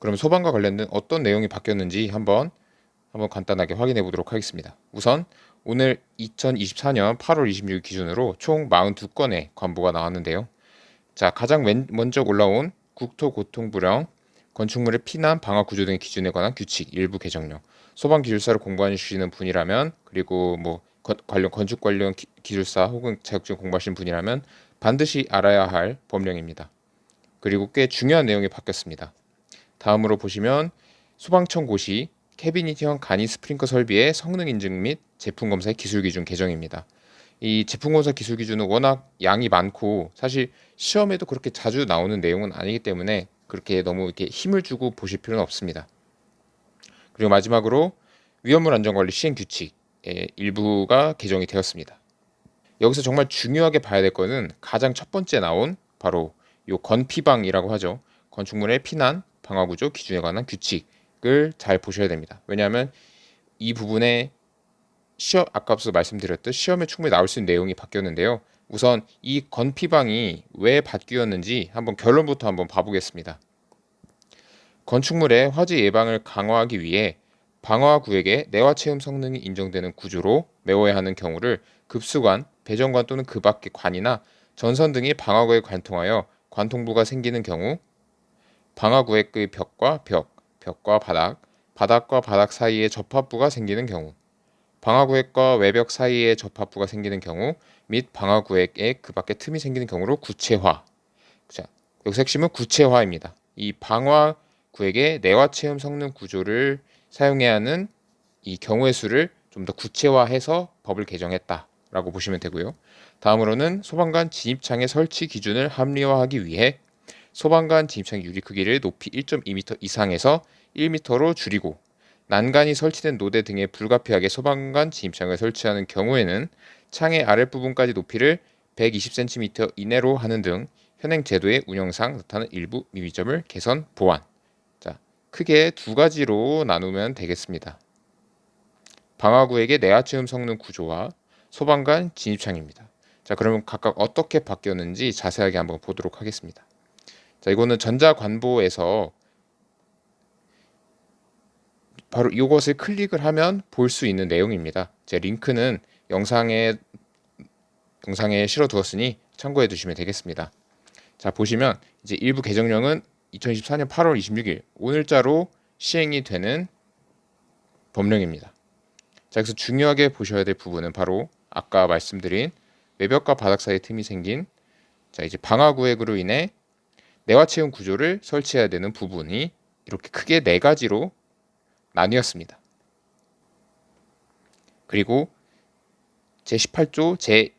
그럼 소방과 관련된 어떤 내용이 바뀌었는지 한번 간단하게 확인해 보도록 하겠습니다. 우선 오늘 2024년 8월 26일 기준으로 총 42건의 관보가 나왔는데요. 자, 가장 먼저 올라온 국토고통부령 건축물의 피난 방화 구조 등의 기준에 관한 규칙 일부 개정령. 소방 기술사를 공부하시는 분이라면, 그리고 뭐 건축 관련 기술사 혹은 자격증 공부하시는 분이라면 반드시 알아야 할 법령입니다. 그리고 꽤 중요한 내용이 바뀌었습니다. 다음으로 보시면 소방청 고시 캐비닛형 간이 스프링클 설비의 성능 인증 및 제품 검사의 기술 기준 개정입니다. 이 제품 검사 기술 기준은 워낙 양이 많고 사실 시험에도 그렇게 자주 나오는 내용은 아니기 때문에 그렇게 너무 이렇게 힘을 주고 보실 필요는 없습니다. 그리고 마지막으로 위험물 안전관리 시행 규칙의 일부가 개정이 되었습니다. 여기서 정말 중요하게 봐야 될 거는 가장 첫 번째 나온 바로 요 건피방이라고 하죠. 건축물의 피난 방화구조 기준에 관한 규칙을 잘 보셔야 됩니다. 왜냐하면 이 부분에 아까서 말씀드렸듯 시험에 충분히 나올 수 있는 내용이 바뀌었는데요. 우선 이 건피방이 왜 바뀌었는지 한번 결론부터 한번 봐보겠습니다. 건축물의 화재 예방을 강화하기 위해 방화구역의 내화 체험 성능이 인정되는 구조로 메워야 하는 경우를 급수관, 배전관 또는 그 밖의 관이나 전선 등이 방화구에 관통하여 관통부가 생기는 경우, 방화구역의 벽과 벽, 벽과 바닥, 바닥과 바닥 사이에 접합부가 생기는 경우, 방화구역과 외벽 사이에 접합부가 생기는 경우 및 방화구역에 그 밖에 틈이 생기는 경우로 구체화. 자, 여기서 핵심은 구체화입니다. 이 방화구역의 내화 체험 성능 구조를 사용해야 하는 이 경우의 수를 좀 더 구체화해서 법을 개정했다라고 보시면 되고요. 다음으로는 소방관 진입창의 설치 기준을 합리화하기 위해 소방관 진입창 유리 크기를 높이 1.2m 이상에서 1m로 줄이고 난간이 설치된 노대 등에 불가피하게 소방관 진입창을 설치하는 경우에는 창의 아랫부분까지 높이를 120cm 이내로 하는 등 현행 제도의 운영상 나타나는 일부 미비점을 개선 보완. 자, 크게 두 가지로 나누면 되겠습니다. 방화구역의 내화 체험 성능 구조와 소방관 진입창입니다. 자, 그러면 각각 어떻게 바뀌었는지 자세하게 한번 보도록 하겠습니다. 자, 이거는 전자관보에서 바로 이것을 클릭을 하면 볼 수 있는 내용입니다. 제 링크는 영상에 실어 두었으니 참고해 두시면 되겠습니다. 자, 보시면 이제 일부 개정령은 2024년 8월 26일 오늘자로 시행이 되는 법령입니다. 자, 여기서 중요하게 보셔야 될 부분은 바로 아까 말씀드린 외벽과 바닥 사이에 틈이 생긴 이제 방화구역으로 인해 내화 체험 구조를 설치해야 되는 부분이 이렇게 크게 네 가지로 나뉘었습니다. 그리고 제18조의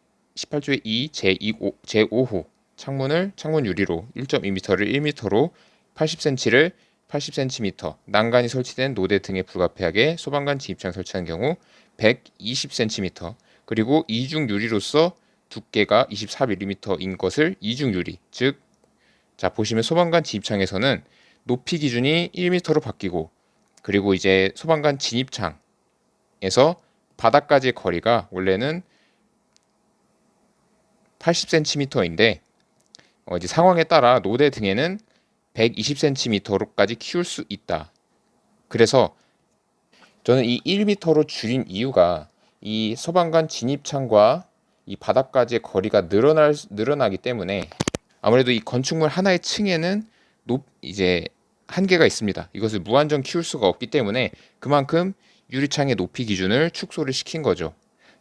2, 제5호 창문 유리로 1.2m를 1m로 80cm를 80cm 난간이 설치된 노대 등에 불가피하게 소방관 진입창 설치하는 경우 120cm 그리고 이중 유리로서 두께가 24mm인 것을 이중 유리 자, 보시면 소방관 진입창에서는 높이 기준이 1m로 바뀌고 그리고 이제 소방관 진입창에서 바닥까지의 거리가 원래는 80cm인데 이제 상황에 따라 노대 등에는 120cm로까지 키울 수 있다. 그래서 저는 이 1m로 줄인 이유가 이 소방관 진입창과 이 바닥까지의 거리가 늘어나기 때문에 아무래도 이 건축물 하나의 층에는 이제 한계가 있습니다. 이것을 무한정 키울 수가 없기 때문에 그만큼 유리창의 높이 기준을 축소를 시킨 거죠.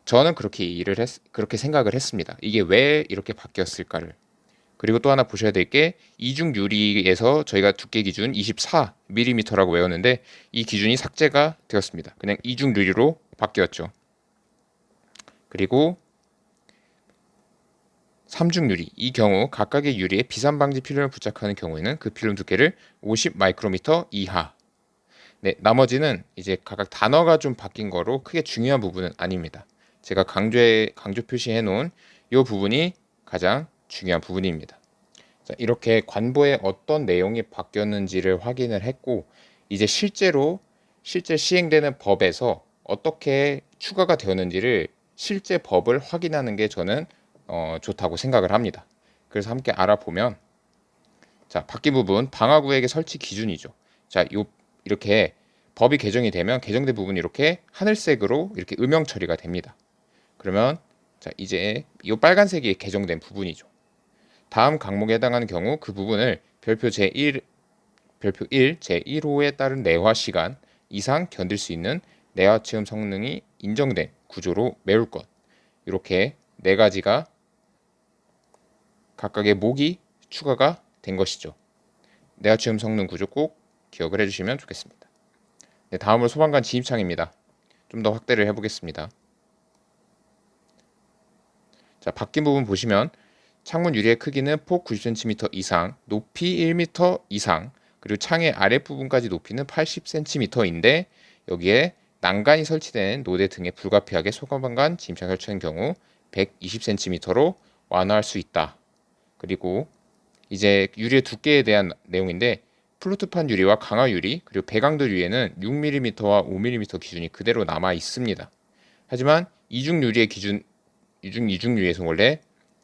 저는 그렇게 생각을 했습니다. 이게 왜 이렇게 바뀌었을까를. 그리고 또 하나 보셔야 될 게 이중 유리에서 저희가 두께 기준 24mm라고 외웠는데 이 기준이 삭제가 되었습니다. 그냥 이중 유리로 바뀌었죠. 그리고 삼중 유리, 이 경우 각각의 유리에 비산 방지 필름을 부착하는 경우에는 그 필름 두께를 50 마이크로미터 이하. 네, 나머지는 이제 각각 단어가 좀 바뀐 거로 크게 중요한 부분은 아닙니다. 제가 강조 표시해 놓은 이 부분이 가장 중요한 부분입니다. 자, 이렇게 관보에 어떤 내용이 바뀌었는지를 확인을 했고 이제 실제 시행되는 법에서 어떻게 추가가 되었는지를 실제 법을 확인하는 게 저는 좋다고 생각을 합니다. 그래서 함께 알아보면 자, 바뀐 부분 방화구역의 설치 기준이죠. 자, 이렇게 법이 개정이 되면 개정된 부분이 이렇게 하늘색으로 이렇게 음영 처리가 됩니다. 그러면 자, 이제 이 빨간색이 개정된 부분이죠. 다음 항목에 해당하는 경우 그 부분을 별표 1 제1호에 따른 내화 시간 이상 견딜 수 있는 내화 체험 성능이 인정된 구조로 메울 것. 이렇게 네 가지가 각각의 목이 추가가 된 것이죠. 내화 체험 성능 구조 꼭 기억을 해주시면 좋겠습니다. 네, 다음으로 소방관 진입창입니다. 좀 더 확대를 해보겠습니다. 자, 바뀐 부분 보시면 창문 유리의 크기는 폭 90cm 이상, 높이 1m 이상, 그리고 창의 아랫부분까지 높이는 80cm인데 여기에 난간이 설치된 노대 등에 불가피하게 소방관 진입창 설치한 경우 120cm로 완화할 수 있다. 그리고 이제 유리의 두께에 대한 내용인데 플루트판 유리와 강화 유리 그리고 배강도 유리에는 6mm와 5mm 기준이 그대로 남아 있습니다. 하지만 이중 유리의 기준 이중 유리에서 원래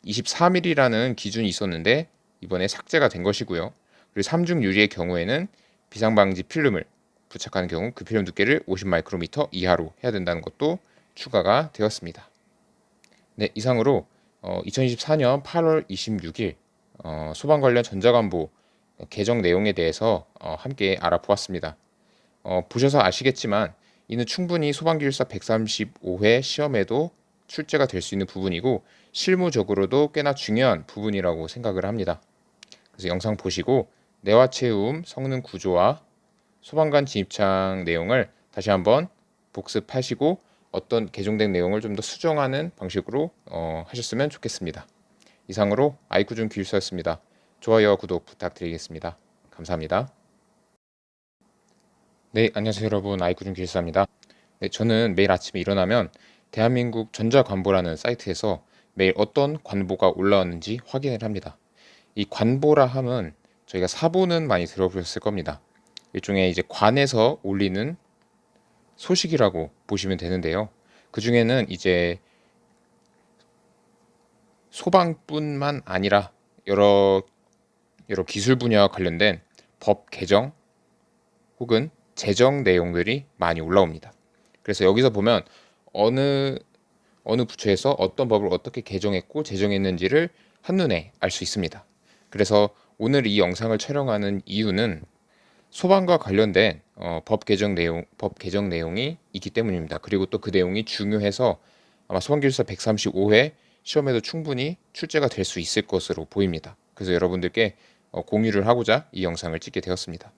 24mm라는 기준이 있었는데 이번에 삭제가 된 것이고요. 그리고 3중 유리의 경우에는 비상방지 필름을 부착하는 경우 그 필름 두께를 50마이크로미터 이하로 해야 된다는 것도 추가가 되었습니다. 네, 이상으로 2024년 8월 26일 소방 관련 전자관보 개정 내용에 대해서 함께 알아보았습니다. 보셔서 아시겠지만 이는 충분히 소방기술사 135회 시험에도 출제가 될 수 있는 부분이고 실무적으로도 꽤나 중요한 부분이라고 생각을 합니다. 그래서 영상 보시고 내화 채움 성능 구조와 소방관 진입창 내용을 다시 한번 복습하시고 어떤 개정된 내용을 좀 더 수정하는 방식으로 하셨으면 좋겠습니다. 이상으로 아이쿠준 기술사였습니다. 좋아요와 구독 부탁드리겠습니다. 감사합니다. 네, 안녕하세요 여러분. 아이쿠준 기술사입니다. 네, 저는 매일 아침에 일어나면 대한민국 전자관보라는 사이트에서 매일 어떤 관보가 올라왔는지 확인을 합니다. 이 관보라 함은 저희가 사보는 많이 들어보셨을 겁니다. 일종의 이제 관에서 올리는 소식이라고 보시면 되는데요. 그 중에는 이제 소방뿐만 아니라 여러 기술 분야와 관련된 법 개정 혹은 제정 내용들이 많이 올라옵니다. 그래서 여기서 보면 어느 부처에서 어떤 법을 어떻게 개정했고 제정했는지를 한눈에 알 수 있습니다. 그래서 오늘 이 영상을 촬영하는 이유는 소방과 관련된 법 개정 내용이 있기 때문입니다. 그리고 또 그 내용이 중요해서 아마 소방기술사 135회 시험에도 충분히 출제가 될 수 있을 것으로 보입니다. 그래서 여러분들께 공유를 하고자 이 영상을 찍게 되었습니다.